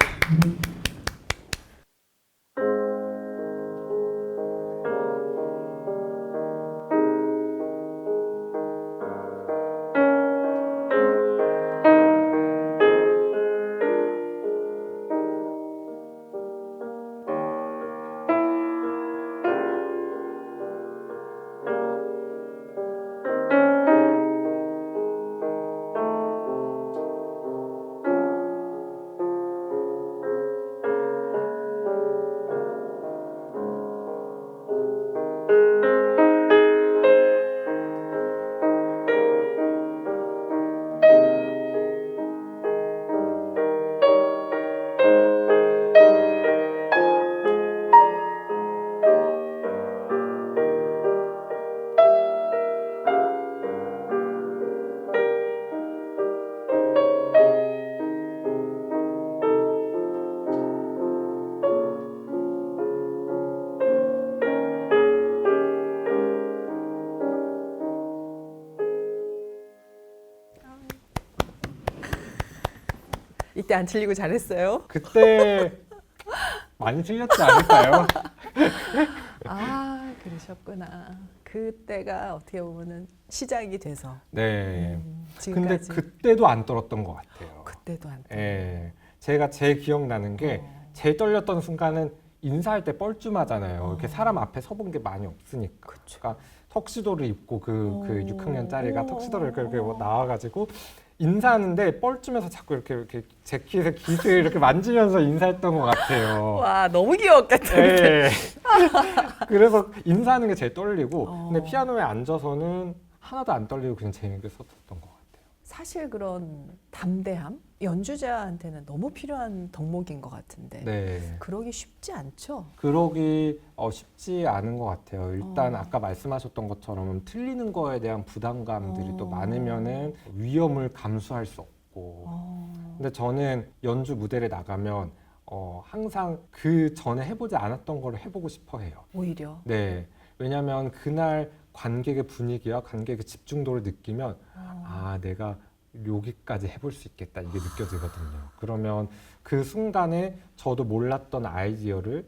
이때 안 틀리고 잘했어요. 그때 많이 틀렸지 않을까요? 그러셨구나. 그때가 어떻게 보면은 시작이 돼서 네. 근데 지금까지. 그때도 안 떨었던 것 같아요. 그때도 안 돼. 예. 제가 제일 기억나는 게 제일 떨렸던 순간은 인사할 때 뻘쭘하잖아요. 이렇게 사람 앞에 서본 게 많이 없으니까. 그러니까 턱시도를 입고 그 6학년짜리가 오. 턱시도를 이렇게 뭐 나와가지고 인사하는데 뻘쭘해서 자꾸 이렇게 제 키에서 깃을 이렇게 만지면서 인사했던 것 같아요. 와 너무 귀여웠겠다. 예. 그래서 인사하는 게 제일 떨리고 근데 어. 피아노에 앉아서는 하나도 안 떨리고 그냥 재밌게 썼던 것 같아요. 사실 그런 담대함 연주자한테는 너무 필요한 덕목인 것 같은데 네. 그러기 쉽지 않죠. 그러기 쉽지 않은 것 같아요. 일단 어. 아까 말씀하셨던 것처럼 틀리는 거에 대한 부담감들이 또 어. 많으면은 위험을 감수할 수 없고. 근데 저는 연주 무대를 나가면 항상 그 전에 해보지 않았던 걸 해보고 싶어 해요. 오히려 네. 왜냐하면 그날 관객의 분위기와 관객의 집중도를 느끼면 내가 여기까지 해볼 수 있겠다 이게 느껴지거든요. 그러면 그 순간에 저도 몰랐던 아이디어를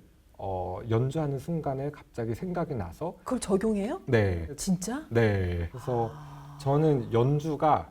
연주하는 순간에 갑자기 생각이 나서 그걸 적용해요? 네, 진짜? 네. 그래서 저는 연주가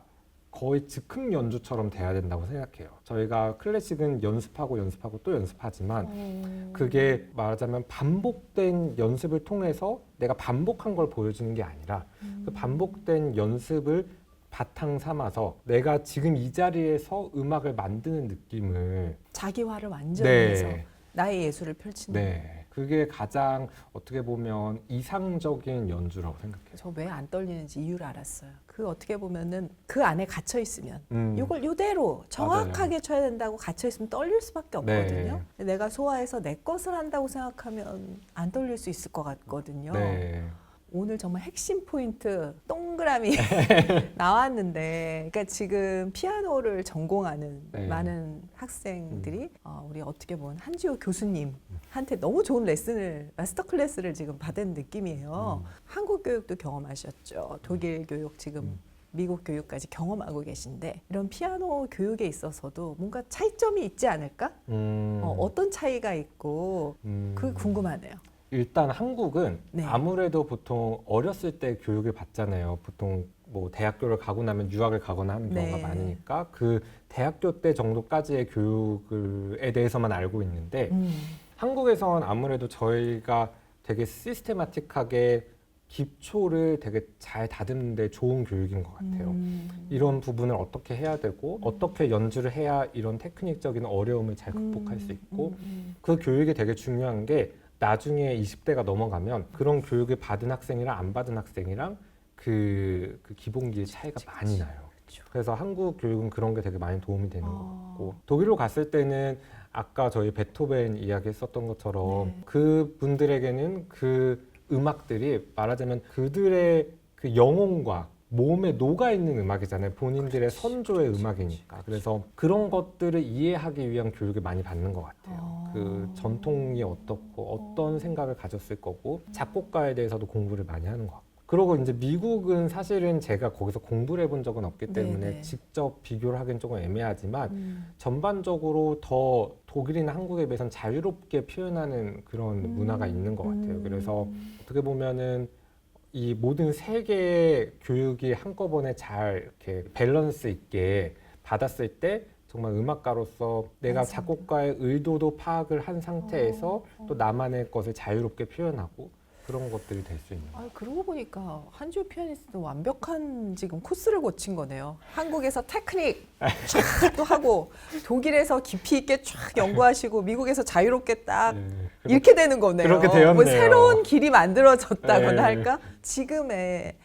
거의 즉흥 연주처럼 돼야 된다고 생각해요. 저희가 클래식은 연습하고 또 연습하지만 그게 말하자면 반복된 연습을 통해서 내가 반복한 걸 보여주는 게 아니라 그 반복된 연습을 바탕 삼아서 내가 지금 이 자리에서 음악을 만드는 느낌을 자기화를 완전히 해서 네, 나의 예술을 펼치는. 네. 그게 가장 어떻게 보면 이상적인 연주라고 생각해요. 저 왜 안 떨리는지 이유를 알았어요. 그 어떻게 보면은 그 안에 갇혀 있으면 이걸 이대로 정확하게 쳐야 된다고 갇혀 있으면 떨릴 수밖에 없거든요. 내가 소화해서 내 것을 한다고 생각하면 안 떨릴 수 있을 것 같거든요. 네. 오늘 정말 핵심 포인트 동그라미 나왔는데, 그러니까 지금 피아노를 전공하는 네. 많은 학생들이 우리 어떻게 보면 한지호 교수님한테 너무 좋은 레슨을 마스터 클래스를 지금 받은 느낌이에요. 한국 교육도 경험하셨죠. 독일 교육 지금 미국 교육까지 경험하고 계신데 이런 피아노 교육에 있어서도 뭔가 차이점이 있지 않을까? 어떤 차이가 있고 그게 궁금하네요. 일단 한국은 네. 아무래도 보통 어렸을 때 교육을 받잖아요. 보통 뭐 대학교를 가고 나면 유학을 가거나 하는 경우가 네. 많으니까 그 대학교 때 정도까지의 교육에 대해서만 알고 있는데 한국에선 아무래도 저희가 되게 시스테마틱하게 기초를 되게 잘 다듬는 데 좋은 교육인 것 같아요. 이런 부분을 어떻게 해야 되고 어떻게 연주를 해야 이런 테크닉적인 어려움을 잘 극복할 수 있고 그 교육이 되게 중요한 게 나중에 20대가 넘어가면 그런 교육을 받은 학생이랑 안 받은 학생이랑 그 기본기의 차이가 많이 나요. 그래서 한국 교육은 그런 게 되게 많이 도움이 되는 것 같고 독일로 갔을 때는 아까 저희 베토벤 이야기했었던 것처럼 네. 그분들에게는 그 음악들이 말하자면 그들의 그 영혼과 몸에 녹아있는 음악이잖아요. 본인들의 선조의 음악이니까. 그래서 그런 것들을 이해하기 위한 교육을 많이 받는 것 같아요. 그 전통이 어떻고 어떤 생각을 가졌을 거고 작곡가에 대해서도 공부를 많이 하는 것 같고. 그리고 이제 미국은 사실은 제가 거기서 공부를 해본 적은 없기 때문에 네네. 직접 비교를 하기는 조금 애매하지만 전반적으로 더 독일이나 한국에 비해서는 자유롭게 표현하는 그런 문화가 있는 것 같아요. 그래서 어떻게 보면은 이 모든 세 개의 교육이 한꺼번에 잘 이렇게 밸런스 있게 받았을 때 정말 음악가로서 내가 맞습니다. 작곡가의 의도도 파악을 한 상태에서 또 나만의 것을 자유롭게 표현하고 그런 것들이 될 수 있는 거예요. 그러고 보니까 한지호 피아니스트는 완벽한 지금 코스를 거친 거네요. 한국에서 테크닉 쫙또 하고 독일에서 깊이 있게 쫙 연구하시고 미국에서 자유롭게 딱 이렇게 되는 거네요. 그렇게 되었네요. 뭐 새로운 길이 만들어졌다거나 네. 할까? 지금의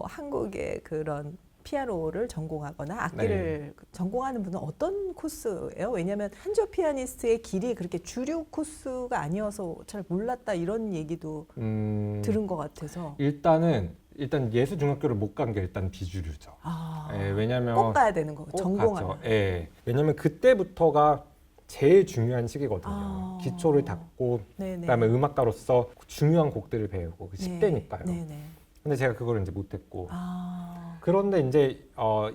한국의 그런 피아노를 전공하거나 악기를 전공하는 분은 어떤 코스예요? 왜냐하면 한지호 피아니스트의 길이 그렇게 주류 코스가 아니어서 잘 몰랐다 이런 얘기도 들은 것 같아서. 일단 예술중학교를 못 간 게 일단 비주류죠. 왜냐면 꼭 가야 되는 거고 꼭 전공하면. 가죠. 왜냐면 그때부터가 제일 중요한 시기거든요. 기초를 닦고 네네. 그다음에 음악가로서 중요한 곡들을 배우고 그 10대니까요. 네네. 근데 제가 그거를 이제 못했고 그런데 이제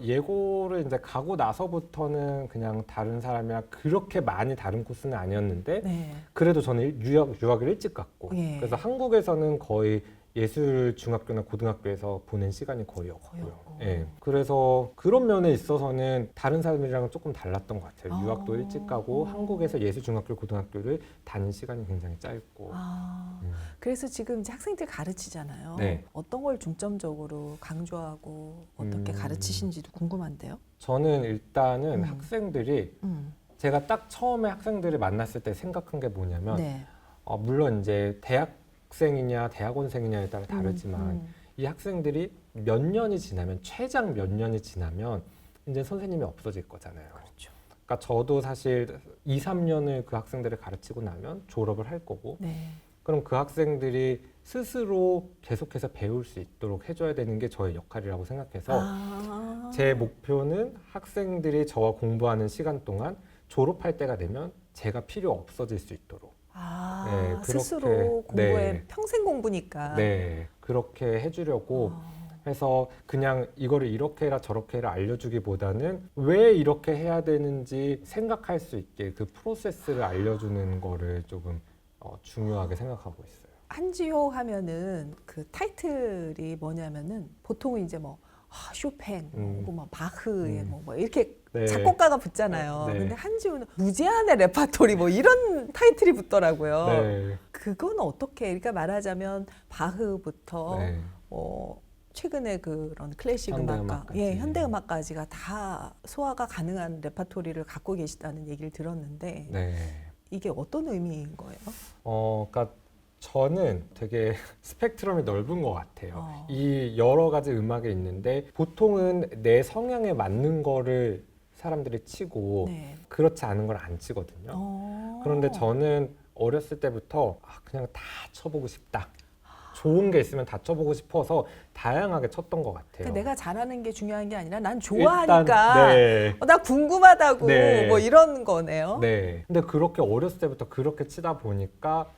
예고를 이제 가고 나서부터는 그냥 다른 사람이랑 그렇게 많이 다른 코스는 아니었는데 네. 그래도 저는 유학을 일찍 갔고 예. 그래서 한국에서는 거의 예술 중학교나 고등학교에서 보낸 시간이 거의 없고요. 예. 그래서 그런 면에 있어서는 다른 사람들이랑은 조금 달랐던 것 같아요. 유학도 일찍 가고 한국에서 예술 중학교 고등학교를 다닌 시간이 굉장히 짧고. 그래서 지금 이제 학생들 가르치잖아요. 네. 어떤 걸 중점적으로 강조하고 어떻게 가르치신지도 궁금한데요. 저는 일단은 음. 학생들이 제가 딱 처음에 학생들을 만났을 때 생각한 게 뭐냐면 네. 물론 이제 대학생이냐 대학원생이냐에 따라 다르지만 이 학생들이 몇 년이 지나면 최장 몇 년이 지나면 이제 선생님이 없어질 거잖아요. 그렇죠. 그러니까 저도 사실 2, 3년을 그 학생들을 가르치고 나면 졸업을 할 거고 네. 그럼 그 학생들이 스스로 계속해서 배울 수 있도록 해줘야 되는 게 저의 역할이라고 생각해서 제 목표는 학생들이 저와 공부하는 시간 동안 졸업할 때가 되면 제가 필요 없어질 수 있도록 네, 그렇게, 스스로 공부에 네. 평생 공부니까. 네, 그렇게 해주려고 해서 그냥 이거를 이렇게 해라 저렇게 해라 알려주기보다는 왜 이렇게 해야 되는지 생각할 수 있게 그 프로세스를 알려주는 거를 조금 중요하게 생각하고 있어요. 한지호 하면은 그 타이틀이 뭐냐면은 보통은 이제 뭐 쇼팽, 뭐 바흐의 뭐 이렇게 네. 작곡가가 붙잖아요. 네. 근데 한지호는 무제한의 레파토리 뭐 이런 타이틀이 붙더라고요. 네. 그건 어떻게? 그러니까 말하자면 바흐부터 네. 최근에 그런 클래식 음악가, 현대음악까지. 현대 음악까지가 다 소화가 가능한 레파토리를 갖고 계시다는 얘기를 들었는데 네. 이게 어떤 의미인 거예요? 그러니까 저는 되게 스펙트럼이 넓은 것 같아요. 어. 이 여러 가지 음악이 있는데 보통은 내 성향에 맞는 거를 사람들이 치고 네. 그렇지 않은 걸 안 치거든요. 그런데 저는 어렸을 때부터 그냥 다 쳐보고 싶다. 좋은 게 있으면 다 쳐보고 싶어서 다양하게 쳤던 것 같아요. 그러니까 내가 잘하는 게 중요한 게 아니라 난 좋아하니까 일단, 네. 나 궁금하다고 네. 뭐 이런 거네요. 네. 근데 그렇게 어렸을 때부터 그렇게 치다 보니까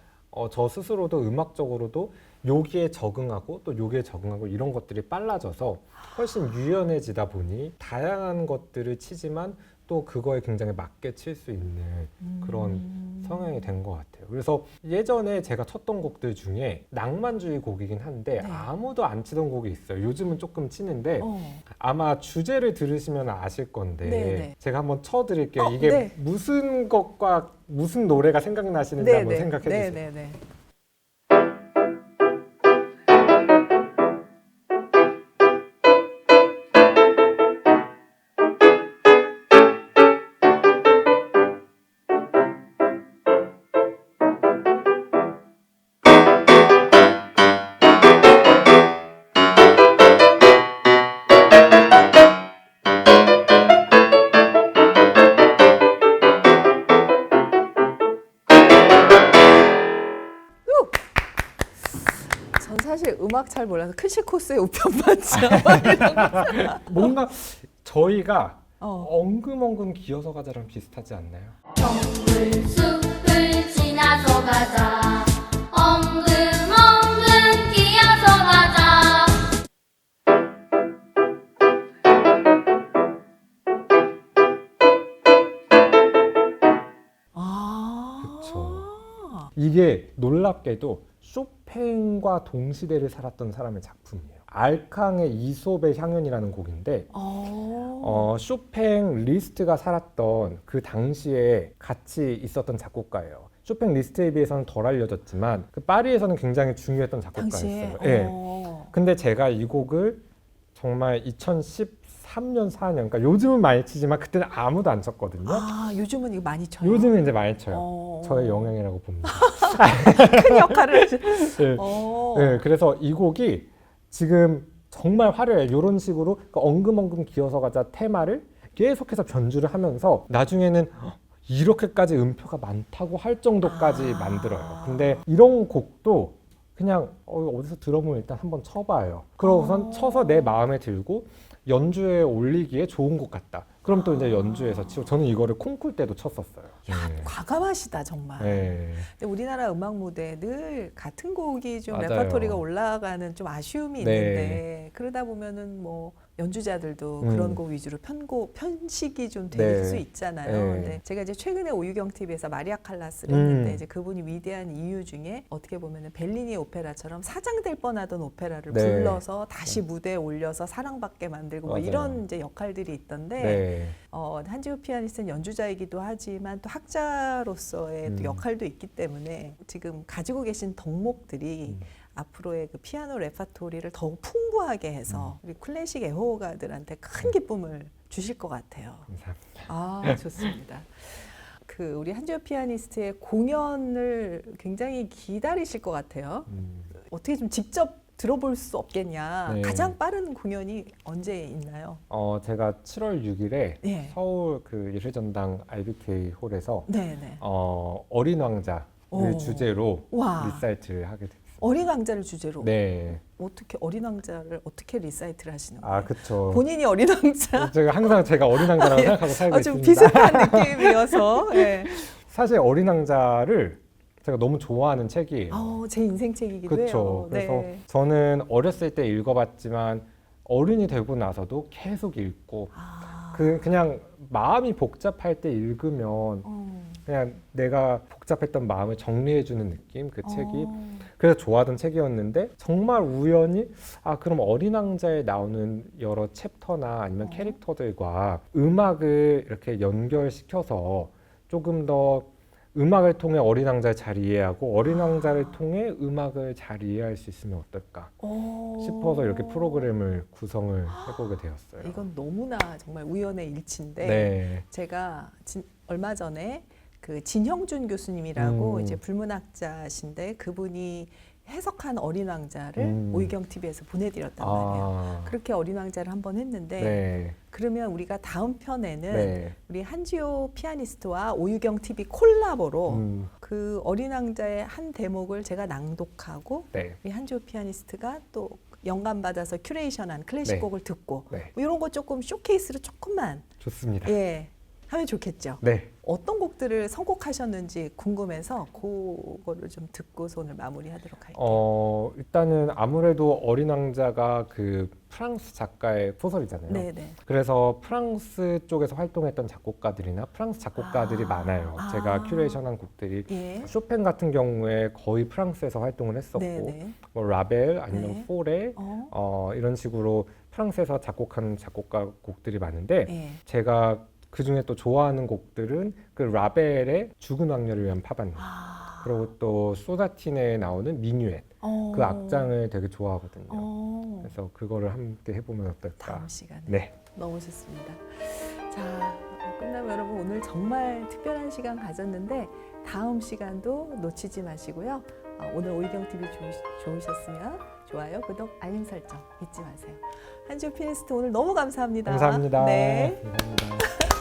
저 스스로도 음악적으로도 여기에 적응하고 또 여기에 적응하고 이런 것들이 빨라져서 훨씬 유연해지다 보니 다양한 것들을 치지만 또 그거에 굉장히 맞게 칠 수 있는 그런 성향이 된 것 같아요. 그래서 예전에 제가 쳤던 곡들 중에 낭만주의 곡이긴 한데 네. 아무도 안 치던 곡이 있어요. 요즘은 조금 치는데 어. 아마 주제를 들으시면 아실 건데 네네. 제가 한번 쳐드릴게요. 이게 네. 무슨 것과 무슨 노래가 생각나시는지 한번 생각해 주세요. 네네네. 전 사실 음악 잘 몰라서 클시코스의 우편반점 뭔가 저희가 어. 엉금엉금 기어서 가자랑 비슷하지 않나요? 숲을 지나서 가자 엉금엉금 기어서 가자 그쵸. 이게 놀랍게도 쇼팽과 동시대를 살았던 사람의 작품이에요. 알캉의 이솝의 향연이라는 곡인데 쇼팽 리스트가 살았던 그 당시에 같이 있었던 작곡가예요. 쇼팽 리스트에 비해서는 덜 알려졌지만 그 파리에서는 굉장히 중요했던 당시에. 작곡가였어요. 네. 근데 제가 이 곡을 정말 2013년, 4년, 그러니까 요즘은 많이 치지만 그때는 아무도 안 쳤거든요. 요즘은 이거 많이 쳐요. 요즘은 이제 많이 쳐요. 저의 영향이라고 봅니다. 큰 역할을 하죠. 네. 네, 그래서 이 곡이 지금 정말 화려해. 이런 식으로 그러니까 엉금엉금 기어서 가자 테마를 계속해서 변주를 하면서 나중에는 이렇게까지 음표가 많다고 할 정도까지 만들어요. 근데 이런 곡도 그냥 어디서 들어보면 일단 한번 쳐봐요. 그러고선 쳐서 내 마음에 들고 연주에 올리기에 좋은 곡 같다. 그럼 또 이제 연주에서 치고 저는 이거를 콩쿨 때도 쳤었어요. 과감하시다 정말. 네. 근데 우리나라 음악 무대 늘 같은 곡이 좀 맞아요. 레퍼토리가 올라가는 좀 아쉬움이 네. 있는데 그러다 보면은 뭐 연주자들도 그런 곡 위주로 편식이 좀 될 네. 수 있잖아요. 네. 근데 제가 이제 최근에 오유경 TV에서 마리아 칼라스를 했는데 이제 그분이 위대한 이유 중에 어떻게 보면은 벨리니 오페라처럼 사장될 뻔하던 오페라를 네. 불러서 다시 무대에 올려서 사랑받게 만들고 뭐 맞아요. 이런 이제 역할들이 있던데 네. 네. 한지우 피아니스트는 연주자이기도 하지만 또 학자로서의 또 역할도 있기 때문에 지금 가지고 계신 덕목들이 앞으로의 그 피아노 레파토리를 더욱 풍부하게 해서 우리 클래식 애호가들한테 큰 기쁨을 주실 것 같아요. 감사합니다. 아, 좋습니다. 그 우리 한지우 피아니스트의 공연을 굉장히 기다리실 것 같아요. 어떻게 좀 직접 들어볼 수 없겠냐. 네. 가장 빠른 공연이 언제 있나요? 제가 7월 6일에 네. 서울 그 예술전당 IBK 홀에서 네네. 어린 왕자를 오. 주제로 와. 리사이트를 하게 됐습니다. 어린 왕자를 주제로 네. 어떻게 어린 왕자를 어떻게 리사이트를 하시는 거예요? 아, 그쵸. 본인이 어린 왕자. 제가 항상 제가 어린 왕자라고 생각하고 살고 좀 있습니다. 비슷한 느낌이어서. 네. 사실 어린 왕자를 제가 너무 좋아하는 책이에요. 제 인생 책이기도 그렇죠. 해요. 그래서 네. 저는 어렸을 때 읽어봤지만 어른이 되고 나서도 계속 읽고 그냥 마음이 복잡할 때 읽으면 그냥 내가 복잡했던 마음을 정리해주는 느낌, 그 책이. 그래서 좋아하던 책이었는데 정말 우연히 그럼 어린 왕자에 나오는 여러 챕터나 아니면 캐릭터들과 음악을 이렇게 연결시켜서 조금 더 음악을 통해 어린 왕자를 잘 이해하고 어린 왕자를 통해 음악을 잘 이해할 수 있으면 어떨까 싶어서 이렇게 프로그램을 구성을 해보게 되었어요. 이건 너무나 정말 우연의 일치인데 네. 제가 얼마 전에 그 진형준 교수님이라고 이제 불문학자신데 그분이 해석한 어린 왕자를 오이경 TV에서 보내드렸단 말이에요. 그렇게 어린 왕자를 한번 했는데 네. 그러면 우리가 다음 편에는 네. 우리 한지호 피아니스트와 오유경 TV 콜라보로 그 어린 왕자의 한 대목을 제가 낭독하고 네. 우리 한지호 피아니스트가 또 영감 받아서 큐레이션한 클래식 네. 곡을 듣고 네. 뭐 이런 거 조금 쇼케이스로 조금만 좋습니다. 하면 좋겠죠. 네. 어떤 곡들을 선곡하셨는지 궁금해서 그거를 좀 듣고서 오늘 마무리하도록 할게요. 일단은 아무래도 어린 왕자가 그 프랑스 작가의 소설이잖아요. 네네. 그래서 프랑스 쪽에서 활동했던 작곡가들이나 프랑스 작곡가들이 많아요. 제가 큐레이션한 곡들이 예. 쇼팽 같은 경우에 거의 프랑스에서 활동을 했었고 네네. 뭐 라벨 아니면 네. 포레 이런 식으로 프랑스에서 작곡한 작곡가 곡들이 많은데 예. 제가 그 중에 또 좋아하는 곡들은 그 라벨의 죽은 왕녀를 위한 파바님 그리고 또 소나티네에 나오는 미뉴엣 그 악장을 되게 좋아하거든요. 그래서 그거를 함께 해보면 어떨까. 다음 시간에. 네. 너무 좋습니다. 자, 끝나면 여러분 오늘 정말 특별한 시간 가졌는데 다음 시간도 놓치지 마시고요. 오늘 오이경 TV 좋으셨으면 좋아요, 구독, 알림 설정 잊지 마세요. 한지호 피아니스트 오늘 너무 감사합니다. 감사합니다. 네. 감사합니다.